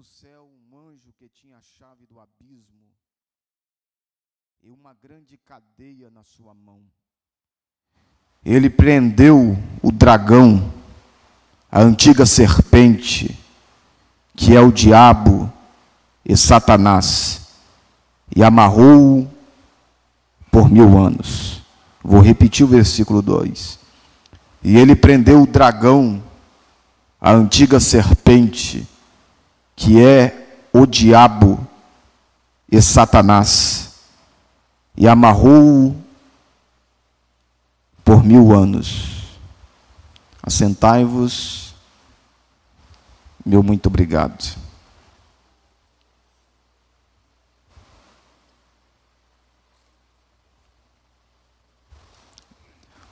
do céu um anjo que tinha a chave do abismo e uma grande cadeia na sua mão. Ele prendeu o dragão, a antiga serpente, que é o diabo e Satanás, e amarrou-o por 1000 anos. Vou repetir o versículo 2. E ele prendeu o dragão, a antiga serpente, que é o diabo e Satanás, e amarrou-o por 1000 anos. Assentai-vos, meu muito obrigado.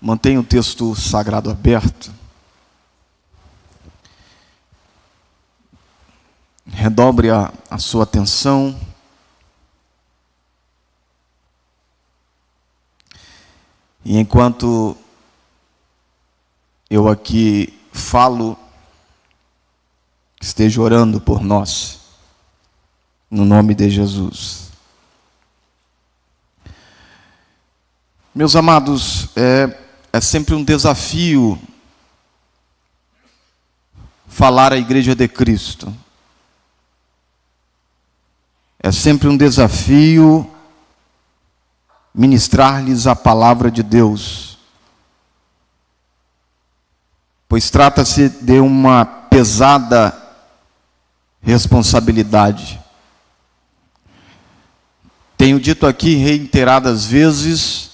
Mantenha o texto sagrado aberto. Redobre a sua atenção. E enquanto eu aqui falo, esteja orando por nós, no nome de Jesus. Meus amados, é sempre um desafio falar à Igreja de Cristo. É sempre um desafio ministrar-lhes a palavra de Deus, pois trata-se de uma pesada responsabilidade. Tenho dito aqui reiteradas vezes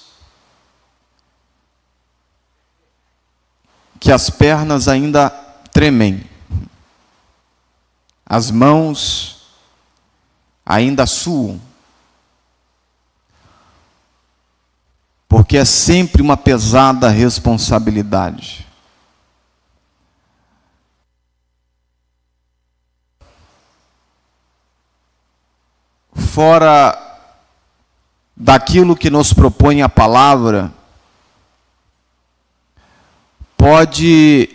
que as pernas ainda tremem, as mãos ainda suam, porque é sempre uma pesada responsabilidade. Fora daquilo que nos propõe a palavra, pode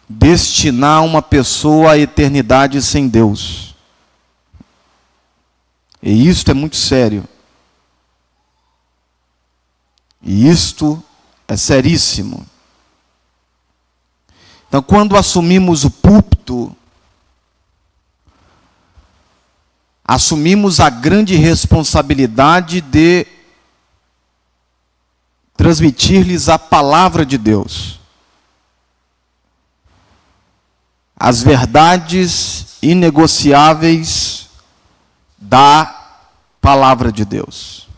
destinar uma pessoa à eternidade sem Deus. E isto é muito sério. E isto é seríssimo. Então, quando assumimos o púlpito, assumimos a grande responsabilidade de transmitir-lhes a palavra de Deus, as verdades inegociáveis da palavra de Deus.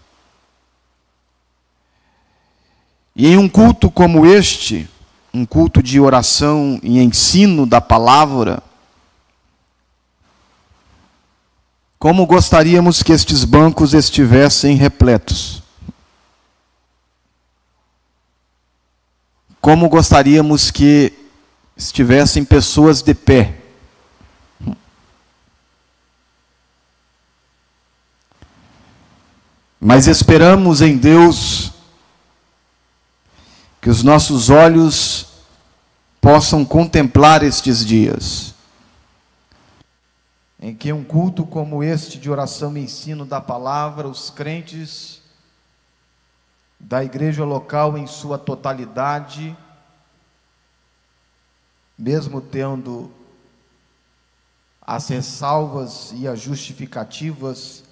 E em um culto como este, um culto de oração e ensino da palavra, como gostaríamos que estes bancos estivessem repletos. Como gostaríamos que estivessem pessoas de pé. Mas esperamos em Deus que os nossos olhos possam contemplar estes dias, em que um culto como este de oração e ensino da palavra, os crentes da igreja local em sua totalidade, mesmo tendo as ressalvas e as justificativas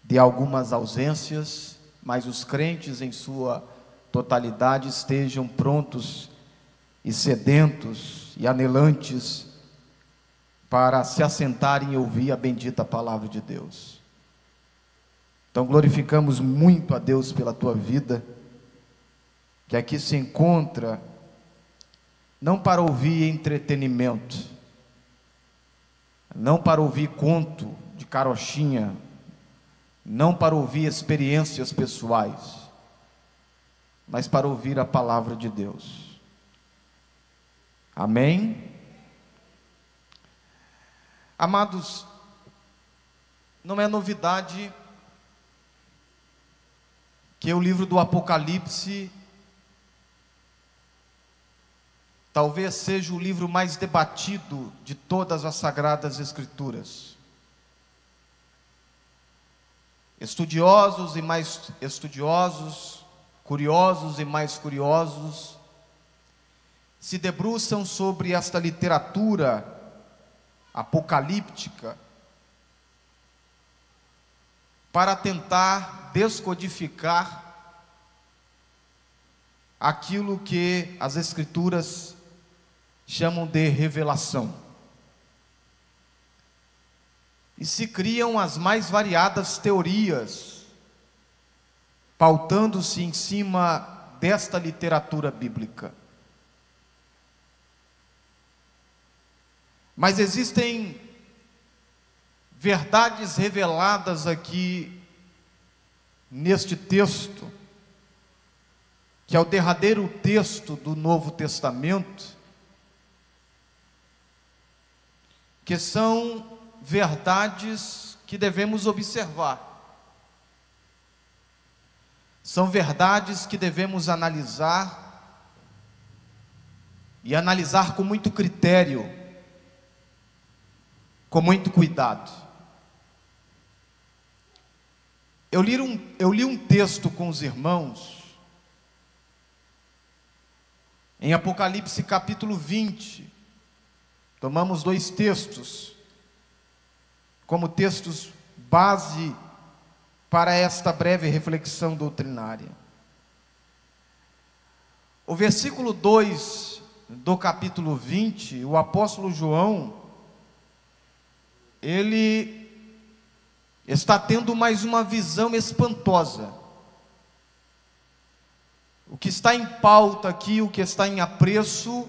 de algumas ausências, mas os crentes em sua totalidade estejam prontos e sedentos e anelantes para se assentarem e ouvir a bendita palavra de Deus. Então glorificamos muito a Deus pela tua vida, que aqui se encontra não para ouvir entretenimento, não para ouvir conto de carochinha, não para ouvir experiências pessoais, mas para ouvir a palavra de Deus. Amém? Amados, não é novidade que o livro do Apocalipse talvez seja o livro mais debatido de todas as Sagradas Escrituras. Estudiosos e mais estudiosos, curiosos e mais curiosos, se debruçam sobre esta literatura apocalíptica para tentar descodificar aquilo que as Escrituras chamam de revelação. E se criam as mais variadas teorias, pautando-se em cima desta literatura bíblica. Mas existem verdades reveladas aqui neste texto, que é o derradeiro texto do Novo Testamento, que são verdades que devemos observar. São verdades que devemos analisar, e analisar com muito critério, com muito cuidado. Eu li um texto com os irmãos, em Apocalipse capítulo 20, tomamos 2 textos, como textos base para esta breve reflexão doutrinária. O versículo 2 do capítulo 20, o apóstolo João, ele está tendo mais uma visão espantosa. O que está em pauta aqui, o que está em apreço,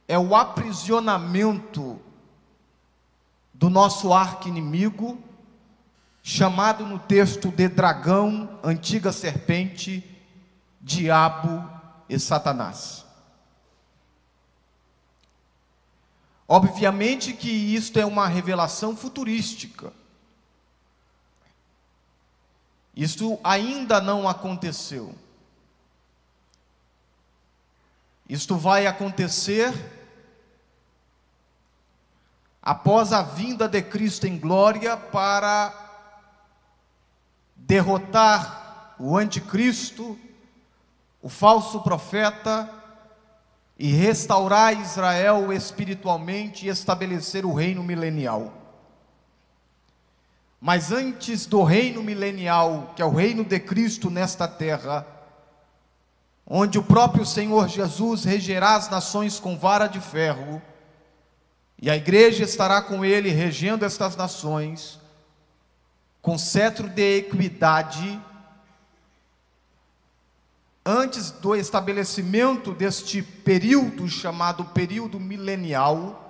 é o aprisionamento do nosso arqui-inimigo, chamado no texto de dragão, antiga serpente, diabo e Satanás. Obviamente que isto é uma revelação futurística. Isto ainda não aconteceu. Isto vai acontecer após a vinda de Cristo em glória para derrotar o anticristo, o falso profeta, e restaurar Israel espiritualmente e estabelecer o reino milenial. Mas antes do reino milenial, que é o reino de Cristo nesta terra, onde o próprio Senhor Jesus regerá as nações com vara de ferro, e a igreja estará com ele regendo estas nações, com cetro de equidade. Antes do estabelecimento deste período, chamado período milenial,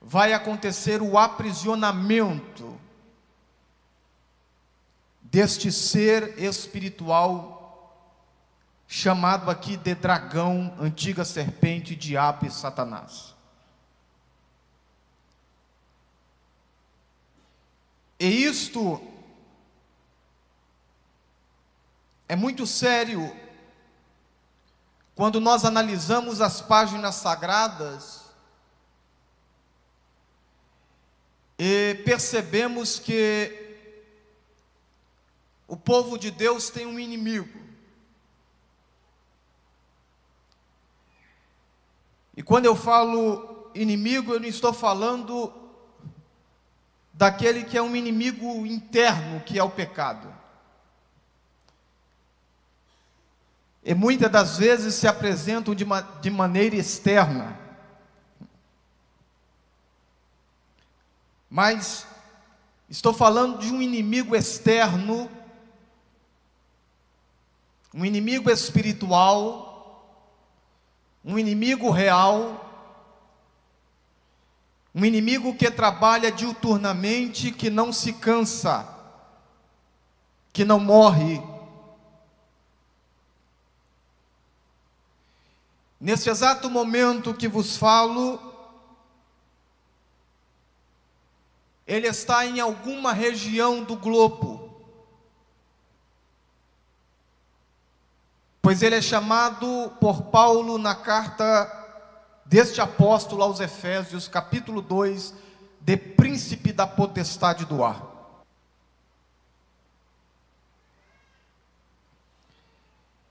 vai acontecer o aprisionamento deste ser espiritual, chamado aqui de dragão, antiga serpente, diabo e Satanás. E isto é muito sério quando nós analisamos as páginas sagradas e percebemos que o povo de Deus tem um inimigo. E quando eu falo inimigo, eu não estou falando daquele que é um inimigo interno, que é o pecado. E muitas das vezes se apresentam de maneira externa. Mas estou falando de um inimigo externo, um inimigo espiritual, um inimigo real, um inimigo que trabalha diuturnamente, que não se cansa, que não morre. Nesse exato momento que vos falo, ele está em alguma região do globo, pois pois ele é chamado por Paulo na carta deste apóstolo aos Efésios, capítulo 2, de príncipe da potestade do ar.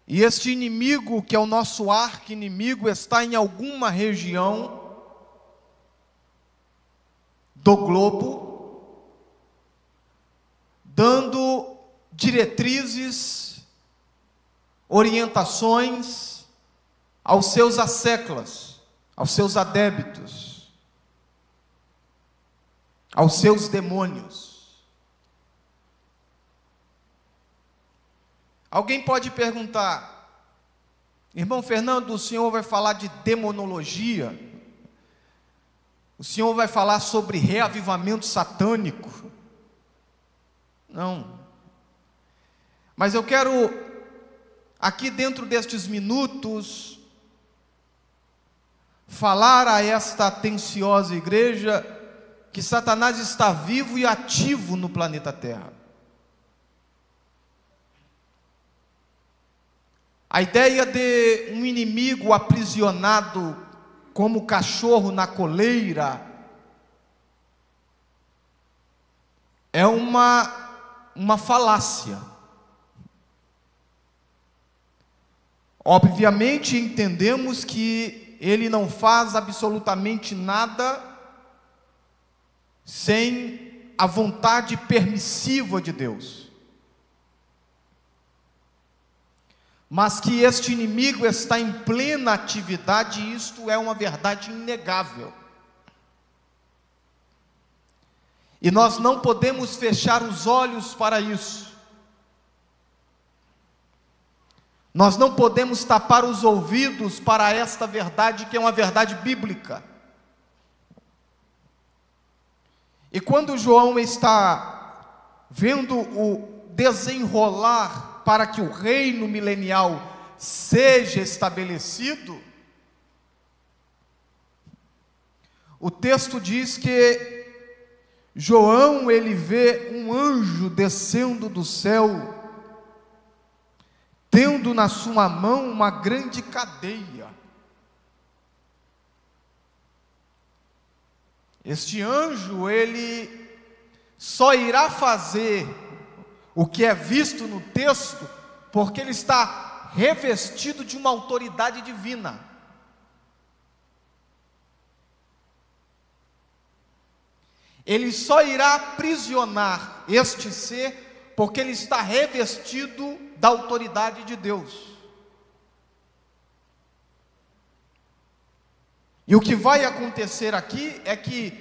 E este inimigo, que é o nosso arqui-inimigo, está em alguma região do globo, dando diretrizes, orientações aos seus asseclas, aos seus adébitos, aos seus demônios. Alguém pode perguntar: irmão Fernando, o senhor vai falar de demonologia? O senhor vai falar sobre reavivamento satânico? Não. Mas eu quero, aqui dentro destes minutos, falar a esta atenciosa igreja que Satanás está vivo e ativo no planeta Terra. A ideia de um inimigo aprisionado como cachorro na coleira é uma falácia. Obviamente entendemos que ele não faz absolutamente nada sem a vontade permissiva de Deus. Mas que este inimigo está em plena atividade, isto é uma verdade inegável. E nós não podemos fechar os olhos para isso. Nós não podemos tapar os ouvidos para esta verdade, que é uma verdade bíblica. E quando João está vendo o desenrolar para que o reino milenial seja estabelecido, o texto diz que João, ele vê um anjo descendo do céu, tendo na sua mão uma grande cadeia. Este anjo, ele só irá fazer o que é visto no texto, porque ele está revestido de uma autoridade divina. Ele só irá aprisionar este ser, porque ele está revestido da autoridade de Deus. E o que vai acontecer aqui é que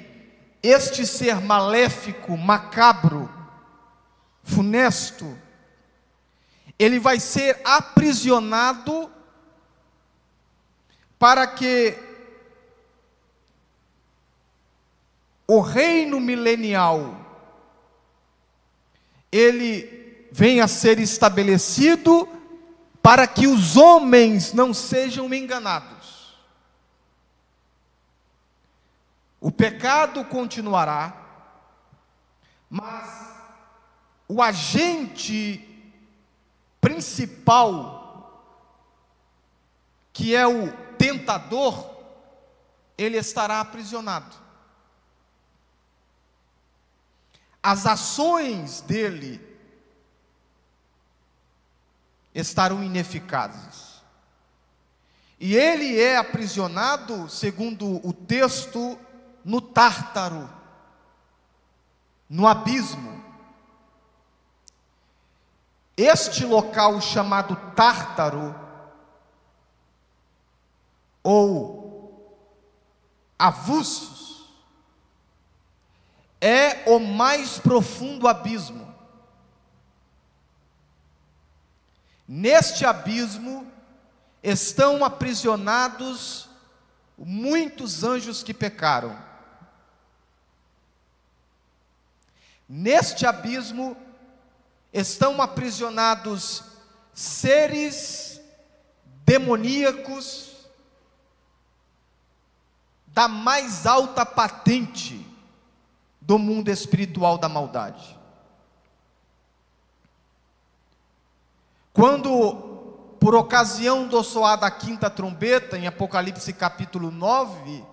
este ser maléfico, macabro, funesto, ele vai ser aprisionado para que o reino milenial ele venha a ser estabelecido, para que os homens não sejam enganados. O pecado continuará, mas o agente principal, que é o tentador, ele estará aprisionado. As ações dele estarão ineficazes. E ele é aprisionado, segundo o texto, no Tártaro, no abismo. Este local chamado Tártaro, ou Avussos, é o mais profundo abismo. Neste abismo estão aprisionados muitos anjos que pecaram. Neste abismo estão aprisionados seres demoníacos da mais alta patente do mundo espiritual da maldade. Quando, por ocasião do soar da quinta trombeta, em Apocalipse capítulo 9,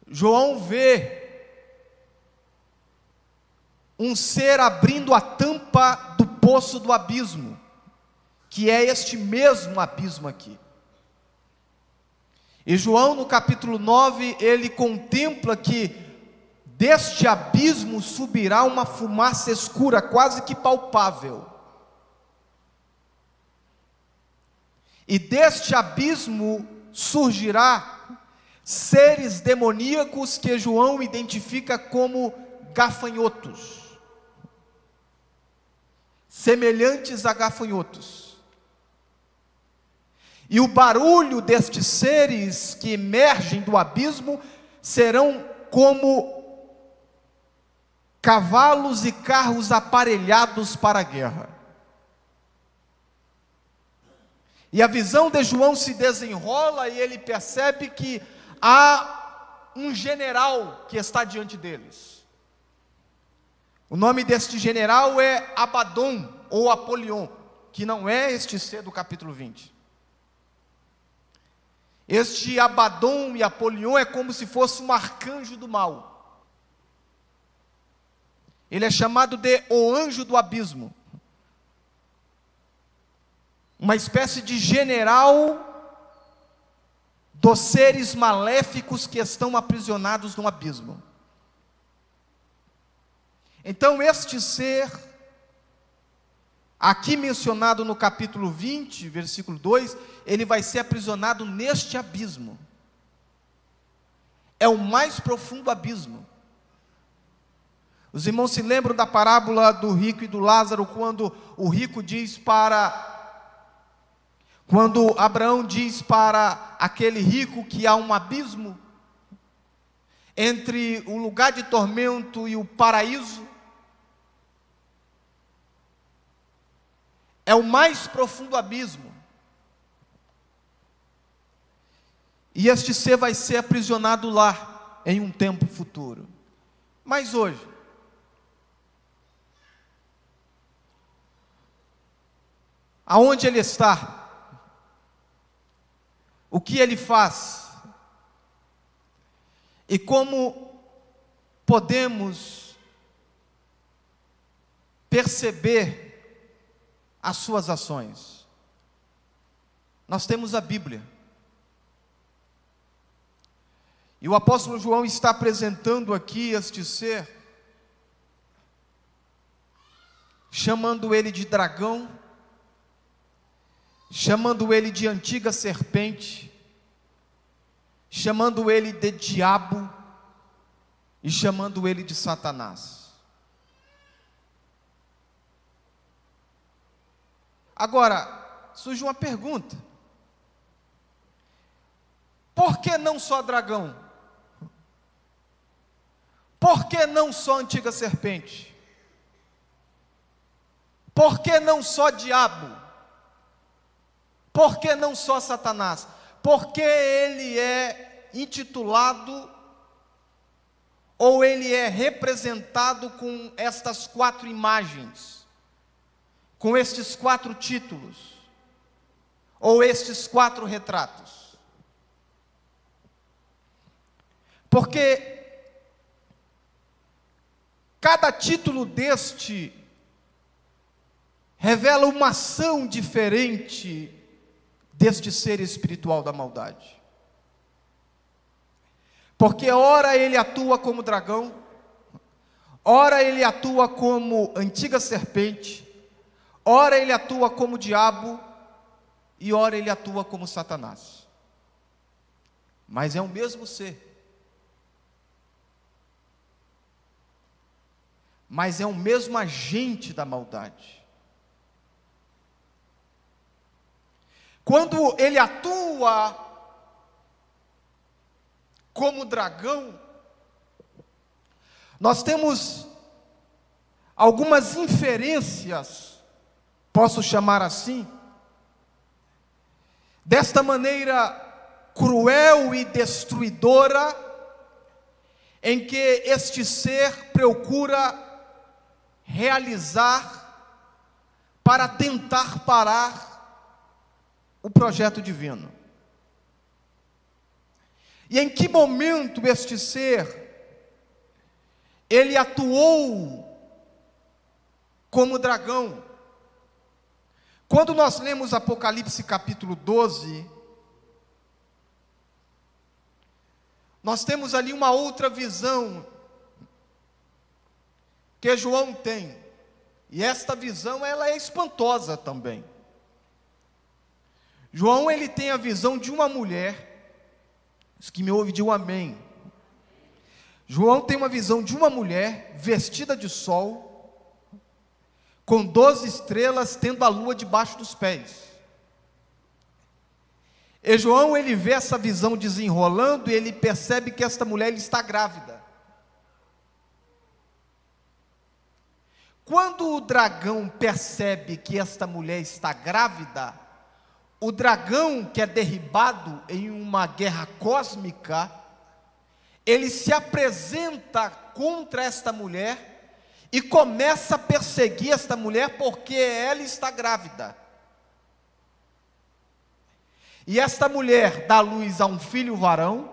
João vê um ser abrindo a tampa do poço do abismo, que é este mesmo abismo aqui. E João, no capítulo 9, ele contempla que deste abismo subirá uma fumaça escura, quase que palpável. E deste abismo surgirá seres demoníacos que João identifica como gafanhotos, semelhantes a gafanhotos. E o barulho destes seres que emergem do abismo serão como cavalos e carros aparelhados para a guerra. E a visão de João se desenrola e ele percebe que há um general que está diante deles. O nome deste general é Abaddon ou Apolion, que não é este ser do capítulo 20. Este Abaddon e Apolion é como se fosse um arcanjo do mal. Ele é chamado de o anjo do abismo. Uma espécie de general dos seres maléficos que estão aprisionados no abismo. Então este ser, aqui mencionado no capítulo 20, versículo 2, ele vai ser aprisionado neste abismo. É o mais profundo abismo. Os irmãos se lembram da parábola do rico e do Lázaro, quando o rico diz quando Abraão diz para aquele rico que há um abismo entre o lugar de tormento e o paraíso. É o mais profundo abismo. E este ser vai ser aprisionado lá, em um tempo futuro. Mas hoje, aonde ele está? O que ele faz? E como podemos perceber as suas ações? Nós temos a Bíblia. E o apóstolo João está apresentando aqui este ser, chamando ele de dragão, chamando ele de antiga serpente, chamando ele de diabo e chamando ele de Satanás. Agora, surge uma pergunta: por que não só dragão? Por que não só antiga serpente? Por que não só diabo? Por que não só Satanás? Porque ele é intitulado, ou ele é representado com estas 4 imagens, com estes 4 títulos, ou estes 4 retratos? Porque cada título deste revela uma ação diferente deste ser espiritual da maldade. Porque ora ele atua como dragão, ora ele atua como antiga serpente, ora ele atua como diabo, e ora ele atua como Satanás. Mas é o mesmo ser. Mas é o mesmo agente da maldade. Quando ele atua como dragão, nós temos algumas inferências, posso chamar assim, desta maneira cruel e destruidora, em que este ser procura realizar para tentar parar o projeto divino. E em que momento este ser, ele atuou como dragão? Quando nós lemos Apocalipse capítulo 12, nós temos ali uma outra visão que João tem, e esta visão ela é espantosa também. João ele tem a visão de uma mulher, os que me ouvem digam amém. João tem uma visão de uma mulher vestida de sol, com 12 estrelas, tendo a lua debaixo dos pés. E João ele vê essa visão desenrolando e ele percebe que esta mulher está grávida. Quando o dragão percebe que esta mulher está grávida, o dragão que é derribado em uma guerra cósmica, ele se apresenta contra esta mulher e começa a perseguir esta mulher porque ela está grávida. E esta mulher dá luz a um filho varão.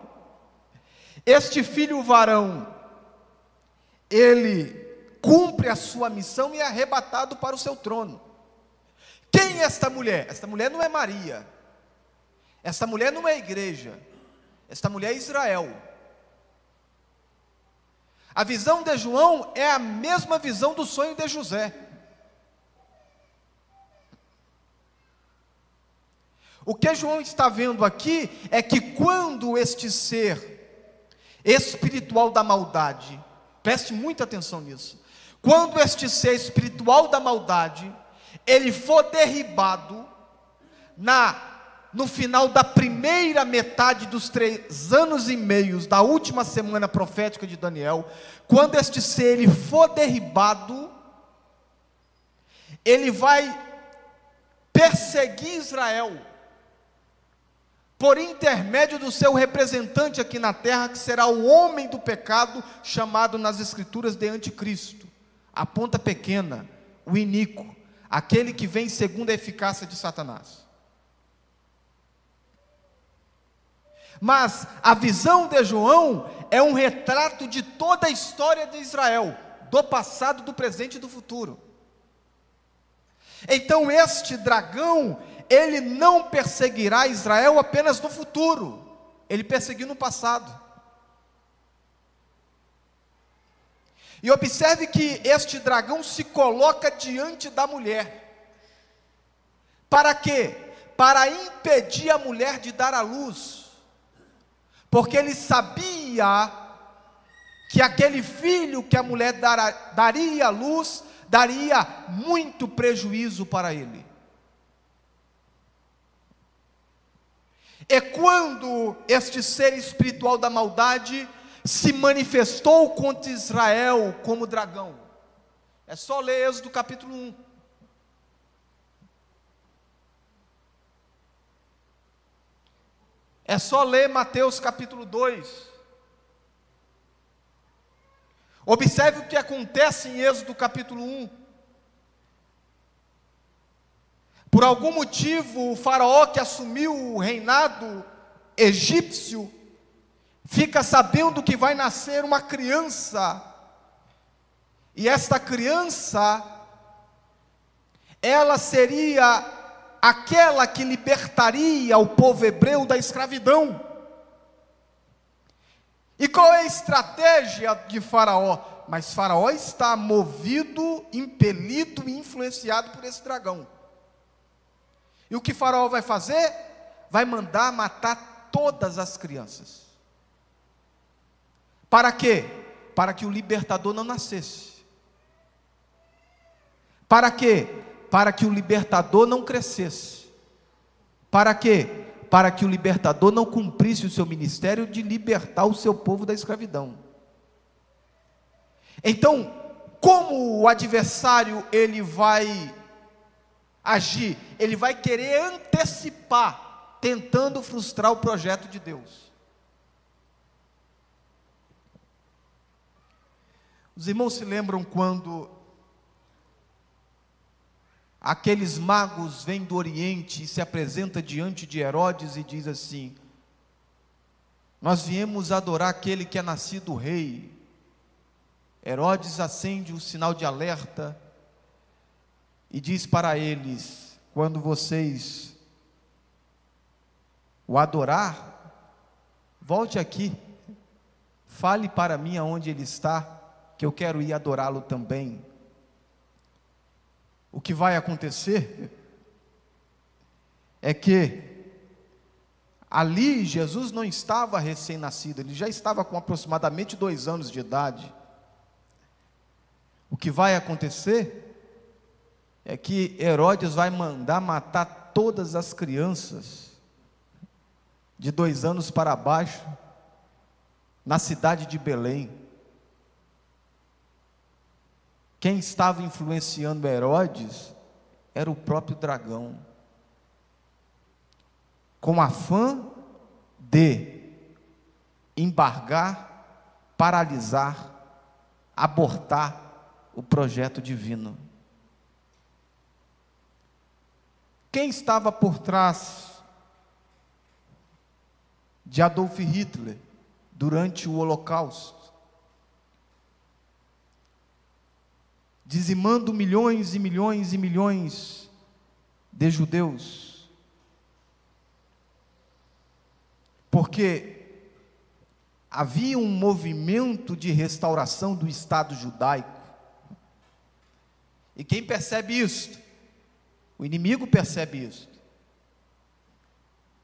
Este filho varão, ele cumpre a sua missão e é arrebatado para o seu trono. Quem é esta mulher? Esta mulher não é Maria. Esta mulher não é a igreja. Esta mulher é Israel. A visão de João é a mesma visão do sonho de José. O que João está vendo aqui é que quando este ser espiritual da maldade, preste muita atenção nisso, quando este ser espiritual da maldade, ele for derribado, no final da primeira metade dos 3 anos e meio, da última semana profética de Daniel, quando este ser ele for derribado, ele vai perseguir Israel, por intermédio do seu representante aqui na terra, que será o homem do pecado, chamado nas escrituras de anticristo, a ponta pequena, o iníquo, aquele que vem segundo a eficácia de Satanás. Mas a visão de João é um retrato de toda a história de Israel, do passado, do presente e do futuro. Então este dragão, ele não perseguirá Israel apenas no futuro, ele perseguiu no passado. E observe que este dragão se coloca diante da mulher. Para quê? Para impedir a mulher de dar à luz. Porque ele sabia que aquele filho que a mulher daria à luz, daria muito prejuízo para ele. É quando este ser espiritual da maldade se manifestou contra Israel como dragão. É só ler Êxodo capítulo 1. É só ler Mateus capítulo 2. Observe o que acontece em Êxodo capítulo 1. Por algum motivo, o faraó que assumiu o reinado egípcio, fica sabendo que vai nascer uma criança, e esta criança, ela seria aquela que libertaria o povo hebreu da escravidão. E qual é a estratégia de Faraó? Mas Faraó está movido, impelido e influenciado por esse dragão. E o que Faraó vai fazer? Vai mandar matar todas as crianças. Para quê? Para que o libertador não nascesse. Para quê? Para que o libertador não crescesse. Para quê? Para que o libertador não cumprisse o seu ministério de libertar o seu povo da escravidão. Então, como o adversário ele vai agir? Ele vai querer antecipar, tentando frustrar o projeto de Deus. Os irmãos se lembram quando aqueles magos vêm do Oriente e se apresentam diante de Herodes e diz assim: nós viemos adorar aquele que é nascido rei. Herodes acende o sinal de alerta e diz para eles: quando vocês o adorar, volte aqui, fale para mim aonde ele está, que eu quero ir adorá-lo também. O que vai acontecer é que ali Jesus não estava recém-nascido, ele já estava com aproximadamente 2 anos de idade. O que vai acontecer é que Herodes vai mandar matar todas as crianças de 2 anos para baixo na cidade de Belém. Quem estava influenciando Herodes era o próprio dragão, com afã de embargar, paralisar, abortar o projeto divino. Quem estava por trás de Adolf Hitler durante o Holocausto, dizimando milhões e milhões e milhões de judeus? Porque havia um movimento de restauração do Estado judaico. E quem percebe isso? O inimigo percebe isso.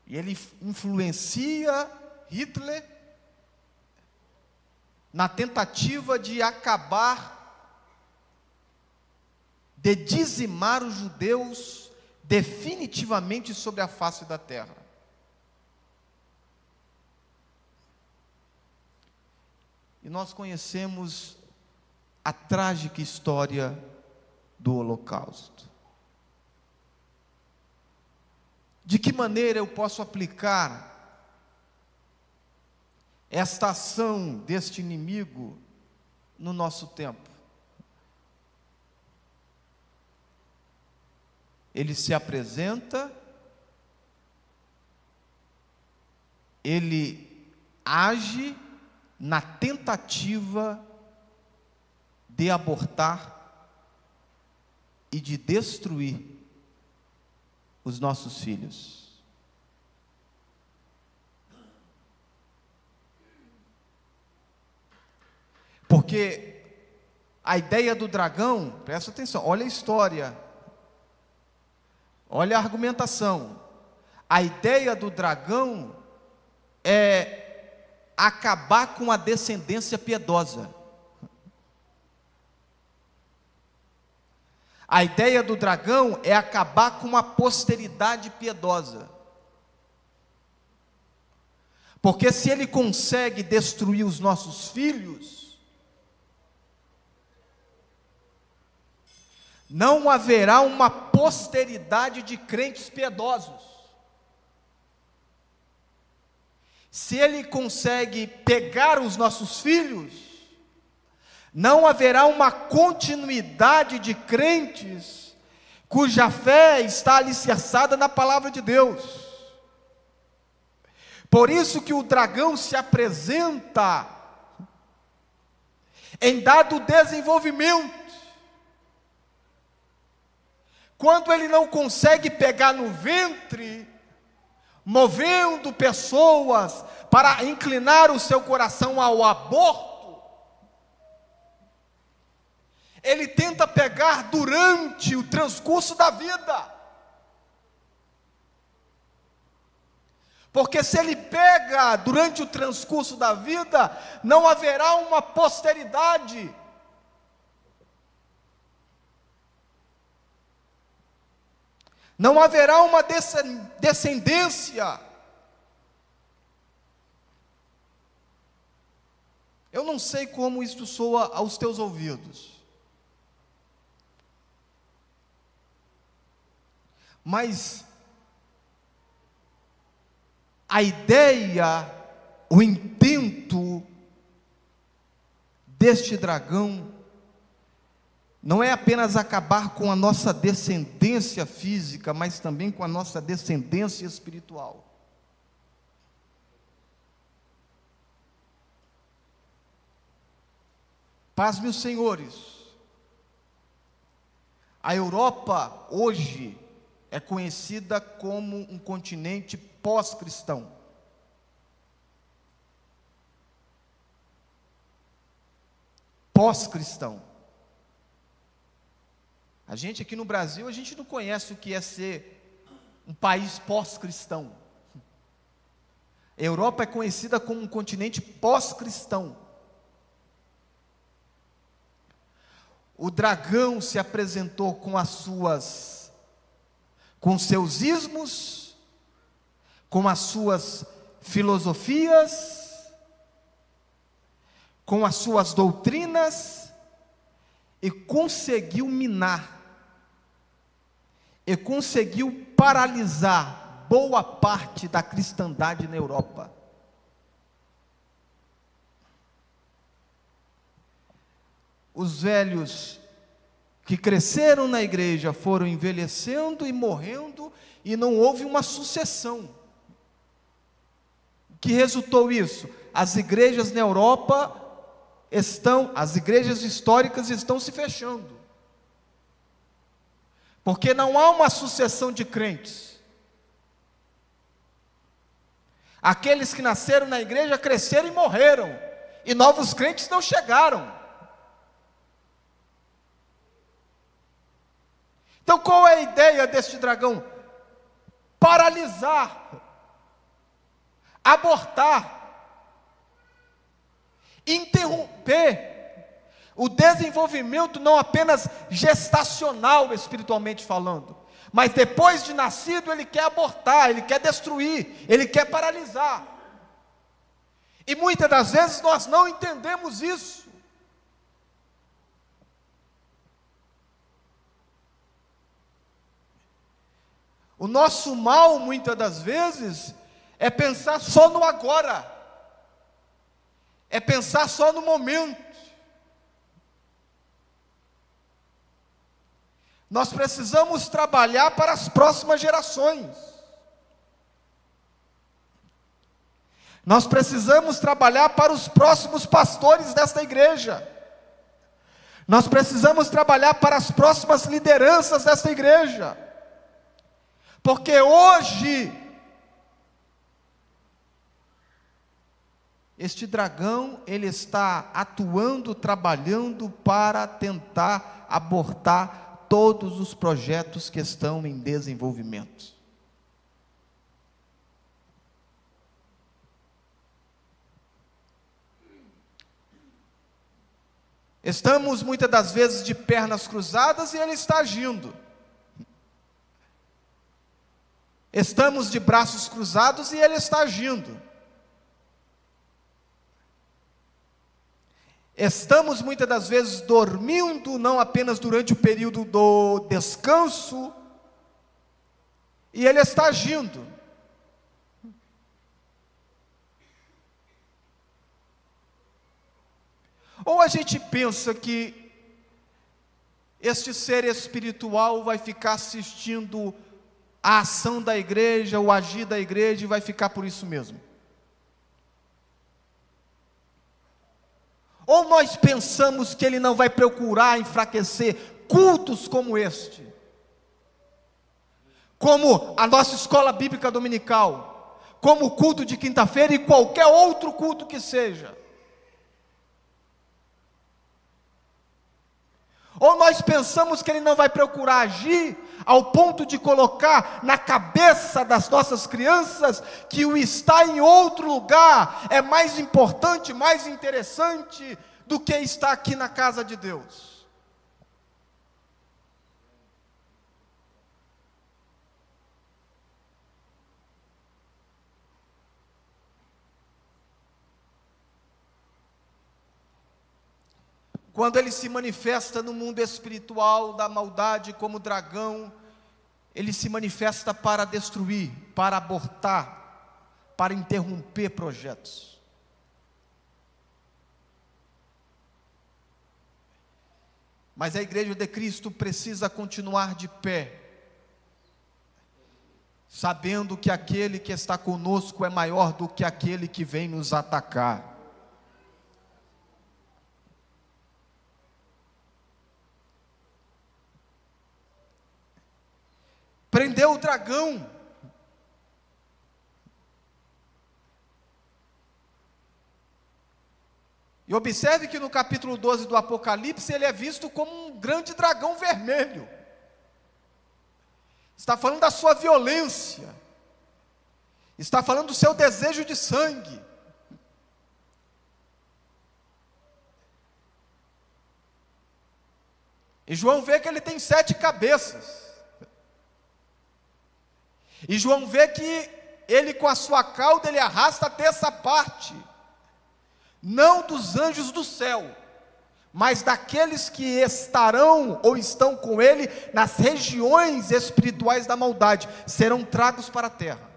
E ele influencia Hitler na tentativa de acabar, de dizimar os judeus definitivamente sobre a face da terra. E nós conhecemos a trágica história do Holocausto. De que maneira eu posso aplicar esta ação deste inimigo no nosso tempo? Ele se apresenta, ele age na tentativa de abortar e de destruir os nossos filhos. Porque a ideia do dragão, presta atenção, olha a história, olha a argumentação. A ideia do dragão é acabar com a descendência piedosa. A ideia do dragão é acabar com a posteridade piedosa. Porque se ele consegue destruir os nossos filhos, não haverá uma posteridade de crentes piedosos. Se ele consegue pegar os nossos filhos, não haverá uma continuidade de crentes cuja fé está alicerçada na palavra de Deus. Por isso que o dragão se apresenta em dado desenvolvimento. Quando ele não consegue pegar no ventre, movendo pessoas para inclinar o seu coração ao aborto, ele tenta pegar durante o transcurso da vida. Porque se ele pega durante o transcurso da vida, não haverá uma posteridade. Não haverá uma descendência. Eu não sei como isso soa aos teus ouvidos, mas a ideia, o intento deste dragão não é apenas acabar com a nossa descendência física, mas também com a nossa descendência espiritual. Pasme os senhores, a Europa hoje é conhecida como um continente pós-cristão. Pós-cristão. A gente aqui no Brasil, a gente não conhece o que é ser um país pós-cristão. A Europa é conhecida como um continente pós-cristão. O dragão se apresentou com seus ismos, com as suas filosofias, com as suas doutrinas, e conseguiu minar, e conseguiu paralisar boa parte da cristandade na Europa. Os velhos que cresceram na igreja foram envelhecendo e morrendo, e não houve uma sucessão. O que resultou isso? As igrejas na Europa as igrejas históricas estão se fechando, porque não há uma sucessão de crentes. Aqueles que nasceram na igreja cresceram e morreram, e novos crentes não chegaram. Então qual é a ideia deste dragão? Paralisar, abortar, interromper o desenvolvimento não apenas gestacional, espiritualmente falando, mas depois de nascido ele quer abortar, ele quer destruir, ele quer paralisar. E muitas das vezes nós não entendemos isso. O nosso mal, muitas das vezes, é pensar só no agora, é pensar só no momento. Nós precisamos trabalhar para as próximas gerações. Nós precisamos trabalhar para os próximos pastores desta igreja. Nós precisamos trabalhar para as próximas lideranças desta igreja. Porque hoje, este dragão, ele está atuando, trabalhando para tentar abortar todos os projetos que estão em desenvolvimento. Estamos muitas das vezes de pernas cruzadas e ele está agindo. Estamos de braços cruzados e ele está agindo. Estamos muitas das vezes dormindo, não apenas durante o período do descanso, e ele está agindo. Ou a gente pensa que este ser espiritual vai ficar assistindo a ação da igreja, o agir da igreja, e vai ficar por isso mesmo. Ou nós pensamos que ele não vai procurar enfraquecer cultos como este, como a nossa escola bíblica dominical, como o culto de quinta-feira e qualquer outro culto que seja. Ou nós pensamos que ele não vai procurar agir ao ponto de colocar na cabeça das nossas crianças que o estar em outro lugar é mais importante, mais interessante do que estar aqui na casa de Deus. Quando ele se manifesta no mundo espiritual da maldade como dragão, ele se manifesta para destruir, para abortar, para interromper projetos. Mas a igreja de Cristo precisa continuar de pé, sabendo que aquele que está conosco é maior do que aquele que vem nos atacar. Prendeu o dragão. E observe que no capítulo 12 do Apocalipse, ele é visto como um grande dragão vermelho. Está falando da sua violência. Está falando do seu desejo de sangue. E João vê que ele tem 7 cabeças. E João vê que ele com a sua cauda, ele arrasta a terça parte, não dos anjos do céu, mas daqueles que estarão ou estão com ele nas regiões espirituais da maldade, serão tragos para a terra.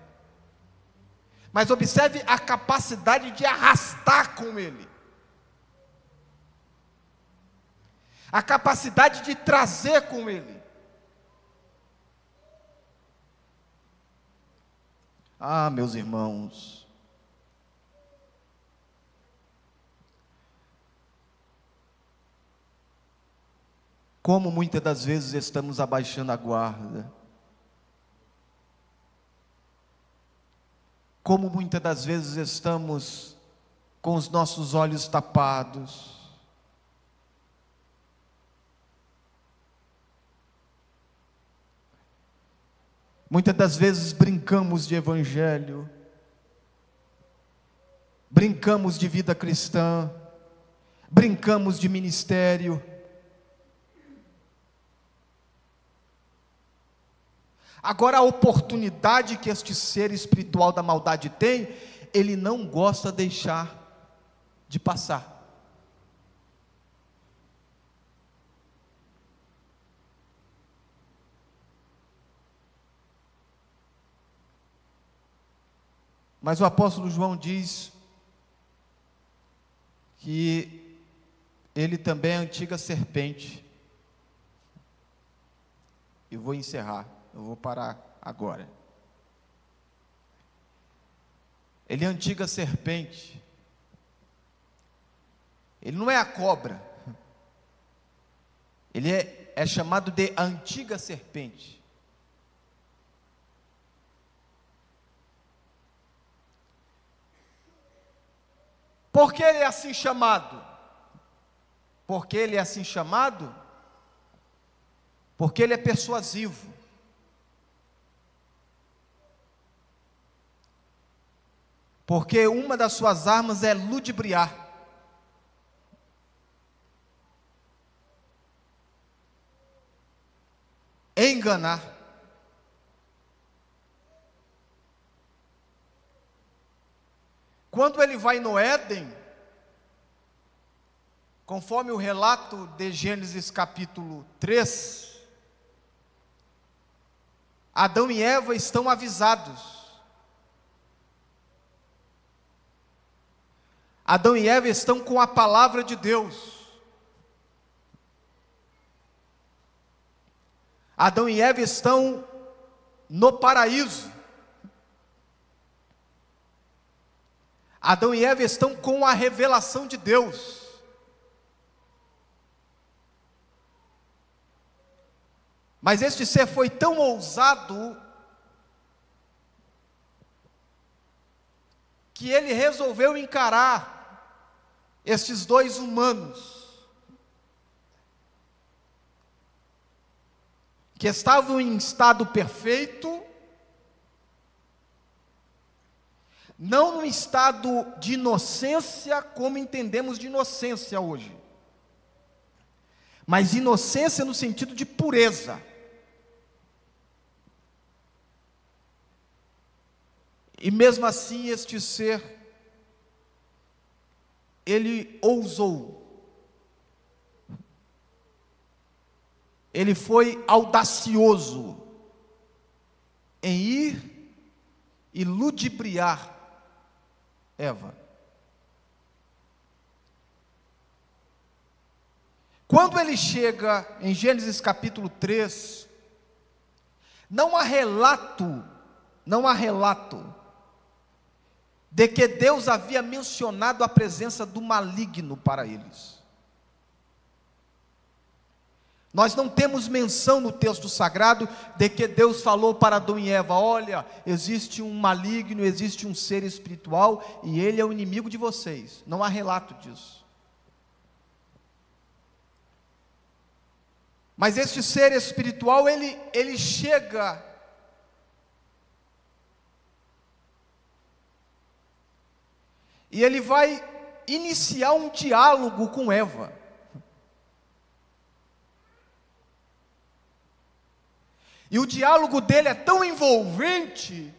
Mas observe a capacidade de arrastar com ele, a capacidade de trazer com ele. Ah, meus irmãos, como muitas das vezes estamos abaixando a guarda, como muitas das vezes estamos com os nossos olhos tapados, muitas das vezes brincamos de evangelho, brincamos de vida cristã, brincamos de ministério. Agora, a oportunidade que este ser espiritual da maldade tem, ele não gosta de deixar de passar. Mas o apóstolo João diz que ele também é a antiga serpente. E vou encerrar, eu vou parar agora. Ele é a antiga serpente. Ele não é a cobra. Ele é chamado de antiga serpente. Por que ele é assim chamado? Porque ele é assim chamado? Porque ele é persuasivo. Porque uma das suas armas é ludibriar. Enganar. Quando ele vai no Éden, conforme o relato de Gênesis capítulo 3, Adão e Eva estão avisados. Adão e Eva estão com a palavra de Deus. Adão e Eva estão no paraíso. Adão e Eva estão com a revelação de Deus. Mas este ser foi tão ousado que ele resolveu encarar estes dois humanos que estavam em estado perfeito, não num estado de inocência como entendemos de inocência hoje, mas inocência no sentido de pureza. E mesmo assim este ser, ele ousou, ele foi audacioso em ir e ludibriar Eva. Quando ele chega em Gênesis capítulo 3, não há relato de que Deus havia mencionado a presença do maligno para eles. Nós não temos menção no texto sagrado de que Deus falou para Adão e Eva: olha, existe um maligno, existe um ser espiritual e ele é o inimigo de vocês. Não há relato disso. Mas este ser espiritual, ele chega e ele vai iniciar um diálogo com Eva. E o diálogo dele é tão envolvente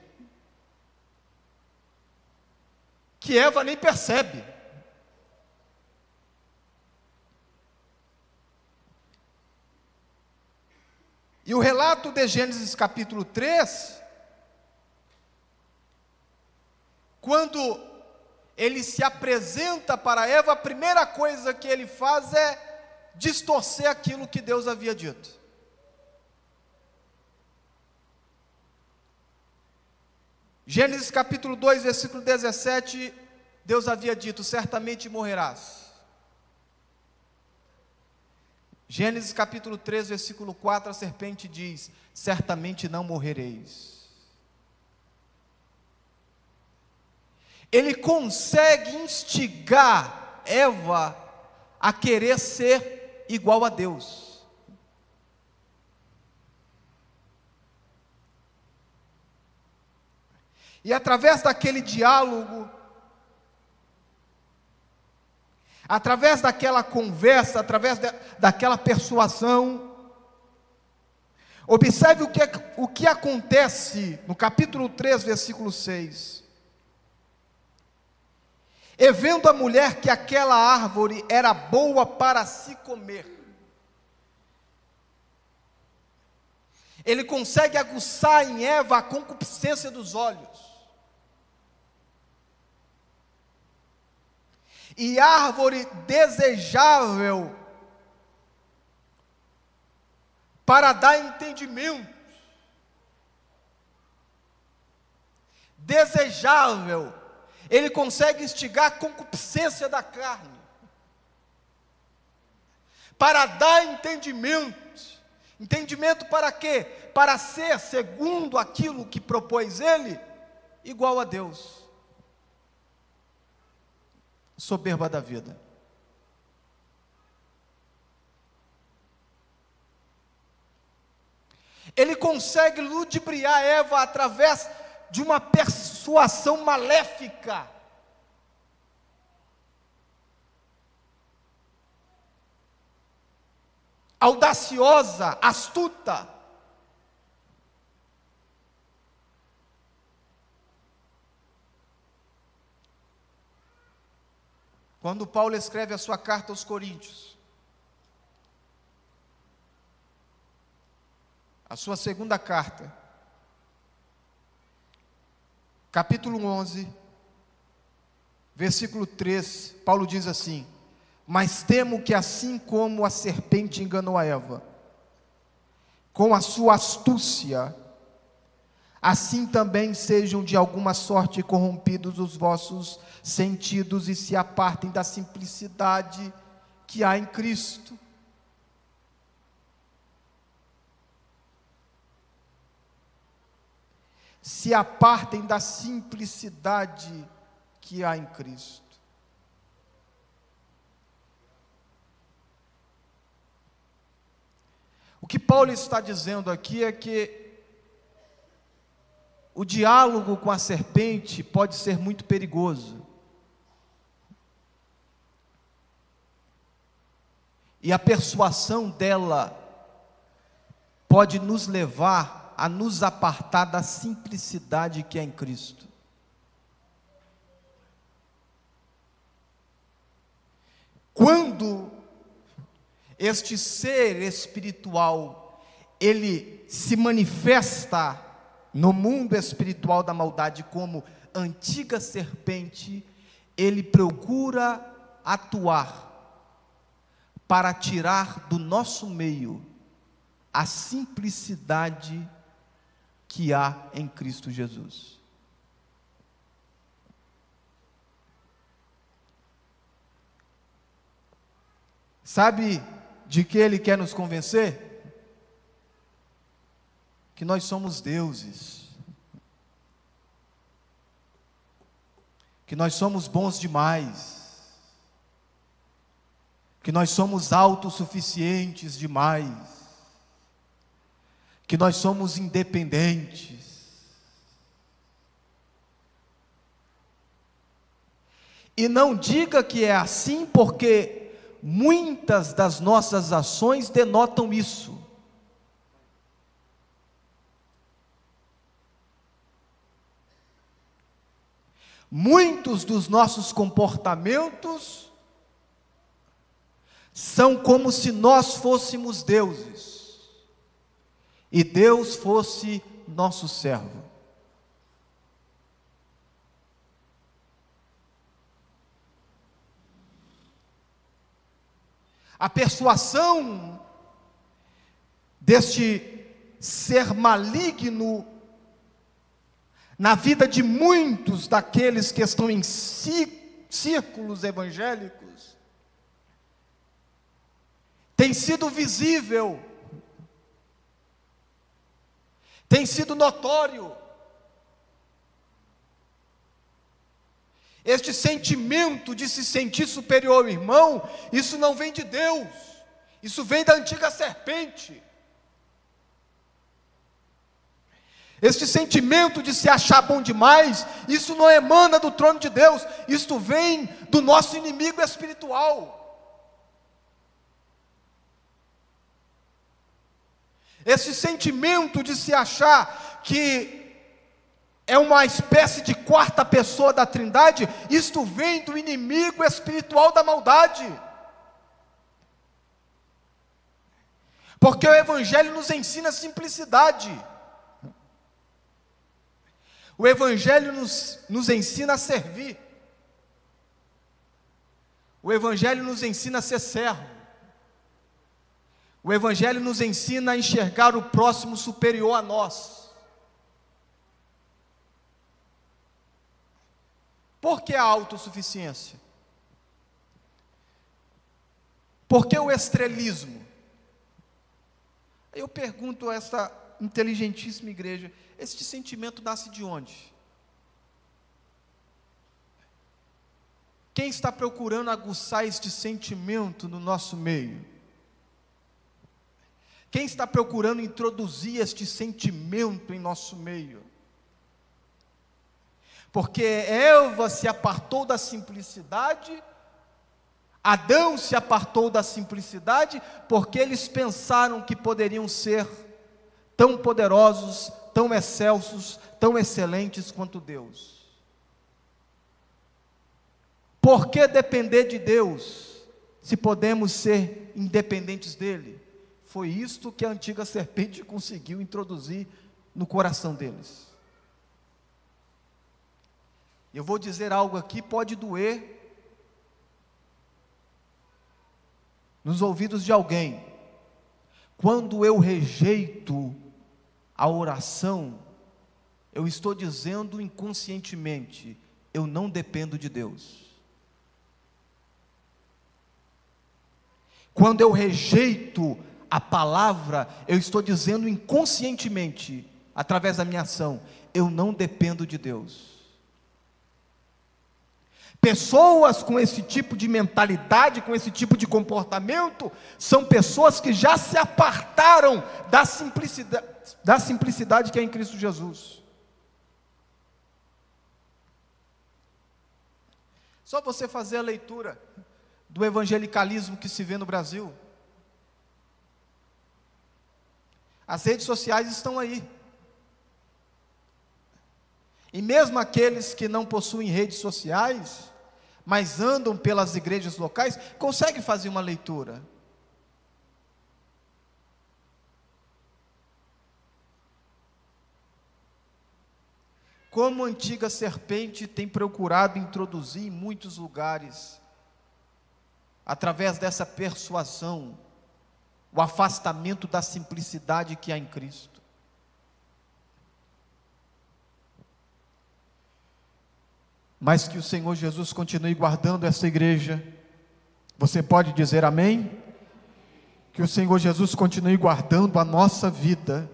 que Eva nem percebe. E o relato de Gênesis capítulo 3, quando ele se apresenta para Eva, a primeira coisa que ele faz é distorcer aquilo que Deus havia dito. Gênesis capítulo 2, versículo 17, Deus havia dito: certamente morrerás. Gênesis capítulo 3, versículo 4, a serpente diz: certamente não morrereis. Ele consegue instigar Eva a querer ser igual a Deus. E através daquele diálogo, através daquela conversa, através daquela persuasão, observe o que acontece no capítulo 3, versículo 6. E vendo a mulher que aquela árvore era boa para se comer, ele consegue aguçar em Eva a concupiscência dos olhos. E árvore desejável para dar entendimento, desejável, ele consegue instigar a concupiscência da carne, para dar entendimento para quê? Para ser, segundo aquilo que propôs ele, igual a Deus. Soberba da vida. Ele consegue ludibriar Eva através de uma persuasão maléfica. Audaciosa, astuta. Quando Paulo escreve a sua carta aos Coríntios, a sua segunda carta, capítulo 11, versículo 3, Paulo diz assim: mas temo que assim como a serpente enganou a Eva, com a sua astúcia, assim também sejam de alguma sorte corrompidos os vossos sentidos e se apartem da simplicidade que há em Cristo. Se apartem da simplicidade que há em Cristo. O que Paulo está dizendo aqui é que o diálogo com a serpente pode ser muito perigoso. E a persuasão dela pode nos levar a nos apartar da simplicidade que é em Cristo. Quando este ser espiritual, ele se manifesta no mundo espiritual da maldade como antiga serpente, ele procura atuar para tirar do nosso meio a simplicidade que há em Cristo Jesus. Sabe de que Ele quer nos convencer? Que nós somos deuses, que nós somos bons demais, que nós somos autossuficientes demais, que nós somos independentes. E não diga que é assim, porque muitas das nossas ações denotam isso. Muitos dos nossos comportamentos são como se nós fôssemos deuses e Deus fosse nosso servo. A persuasão deste ser maligno na vida de muitos daqueles que estão em círculos evangélicos tem sido visível, tem sido notório. Este sentimento de se sentir superior ao irmão, isso não vem de Deus, isso vem da antiga serpente. Este sentimento de se achar bom demais, isso não emana do trono de Deus, isto vem do nosso inimigo espiritual. Esse sentimento de se achar que é uma espécie de quarta pessoa da Trindade, isto vem do inimigo espiritual da maldade. Porque o Evangelho nos ensina simplicidade. O Evangelho nos ensina a servir. O Evangelho nos ensina a ser servo. O Evangelho nos ensina a enxergar o próximo superior a nós. Por que a autossuficiência? Por que o estrelismo? Eu pergunto a essa inteligentíssima igreja, este sentimento nasce de onde? Quem está procurando aguçar este sentimento no nosso meio? Quem está procurando introduzir este sentimento em nosso meio? Porque Eva se apartou da simplicidade, Adão se apartou da simplicidade, porque eles pensaram que poderiam ser tão poderosos, tão excelsos, tão excelentes quanto Deus. Por que depender de Deus, se podemos ser independentes dele? Foi isto que a antiga serpente conseguiu introduzir no coração deles. Eu vou dizer algo aqui, pode doer nos ouvidos de alguém. Quando eu rejeito a oração, eu estou dizendo inconscientemente, eu não dependo de Deus. Quando eu rejeito a palavra, eu estou dizendo inconscientemente, através da minha ação, eu não dependo de Deus. Pessoas com esse tipo de mentalidade, com esse tipo de comportamento, são pessoas que já se apartaram da simplicidade que é em Cristo Jesus. Só você fazer a leitura do evangelicalismo que se vê no Brasil. As redes sociais estão aí. E mesmo aqueles que não possuem redes sociais, mas andam pelas igrejas locais, conseguem fazer uma leitura. Como a antiga serpente tem procurado introduzir em muitos lugares através dessa persuasão, o afastamento da simplicidade que há em Cristo. Mas que o Senhor Jesus continue guardando essa igreja. Você pode dizer amém? Que o Senhor Jesus continue guardando a nossa vida,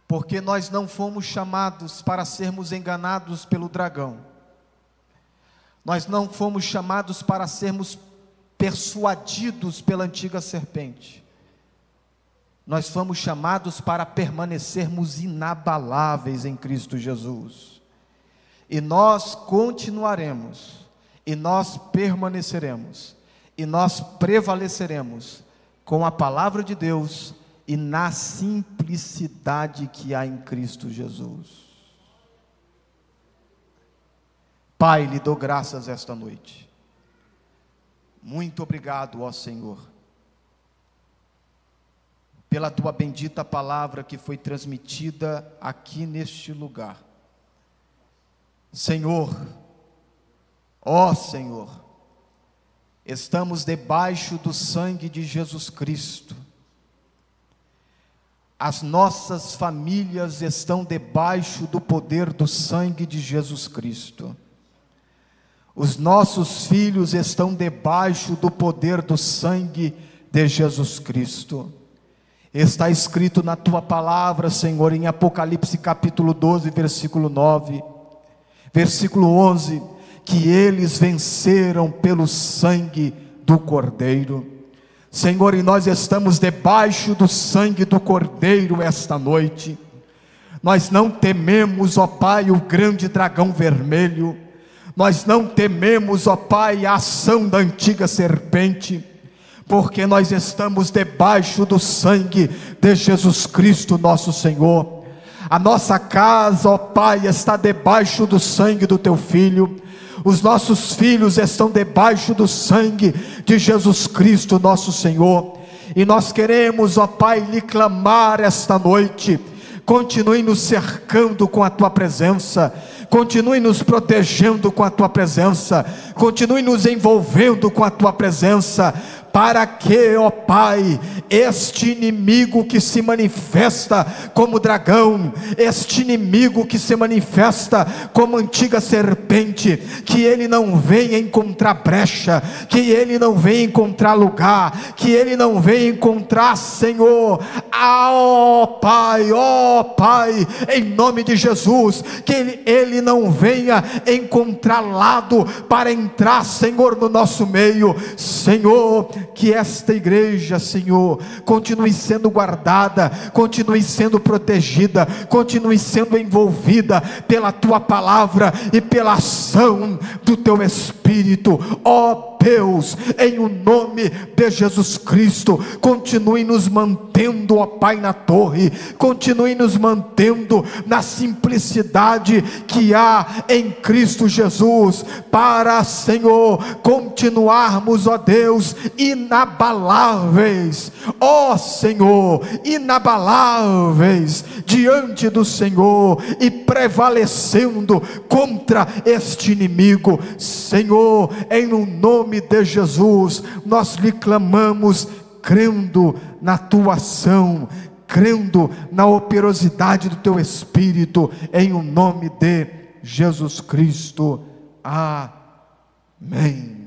porque nós não fomos chamados para sermos enganados pelo dragão, nós não fomos chamados para sermos persuadidos pela antiga serpente, nós fomos chamados para permanecermos inabaláveis em Cristo Jesus, e nós continuaremos, e nós permaneceremos, e nós prevaleceremos com a palavra de Deus e na simplicidade que há em Cristo Jesus. Pai, lhe dou graças esta noite. Muito obrigado, ó Senhor, pela tua bendita palavra que foi transmitida aqui neste lugar. Senhor, ó Senhor, estamos debaixo do sangue de Jesus Cristo. As nossas famílias estão debaixo do poder do sangue de Jesus Cristo. Os nossos filhos estão debaixo do poder do sangue de Jesus Cristo. Está escrito na tua palavra, Senhor, em Apocalipse capítulo 12, versículo 9, versículo 11, que eles venceram pelo sangue do Cordeiro. Senhor, e nós estamos debaixo do sangue do Cordeiro esta noite. Nós não tememos, ó Pai, o grande dragão vermelho. Nós não tememos, ó Pai, a ação da antiga serpente, porque nós estamos debaixo do sangue de Jesus Cristo, nosso Senhor. A nossa casa, ó Pai, está debaixo do sangue do teu Filho. Os nossos filhos estão debaixo do sangue de Jesus Cristo, nosso Senhor. E nós queremos, ó Pai, lhe clamar esta noite. Continue nos cercando com a tua presença, continue nos protegendo com a tua presença, continue nos envolvendo com a tua presença, para que, ó Pai, este inimigo que se manifesta como dragão, este inimigo que se manifesta como antiga serpente, que ele não venha encontrar brecha, que ele não venha encontrar lugar, que ele não venha encontrar, Senhor, ó Pai, em nome de Jesus, que ele não venha encontrar lado para entrar, Senhor, no nosso meio. Senhor, que esta igreja, Senhor, continue sendo guardada, continue sendo protegida, continue sendo envolvida pela tua palavra e pela ação do teu Espírito, ó Deus, em o nome de Jesus Cristo. Continue nos mantendo, ó Pai, na torre, continue nos mantendo na simplicidade que há em Cristo Jesus, para, Senhor, continuarmos, ó Deus, inabaláveis, ó Senhor, inabaláveis diante do Senhor e prevalecendo contra este inimigo. Senhor, em o nome de Jesus, nós lhe clamamos, crendo na tua ação, crendo na operosidade do teu Espírito, em o nome de Jesus Cristo. Amém.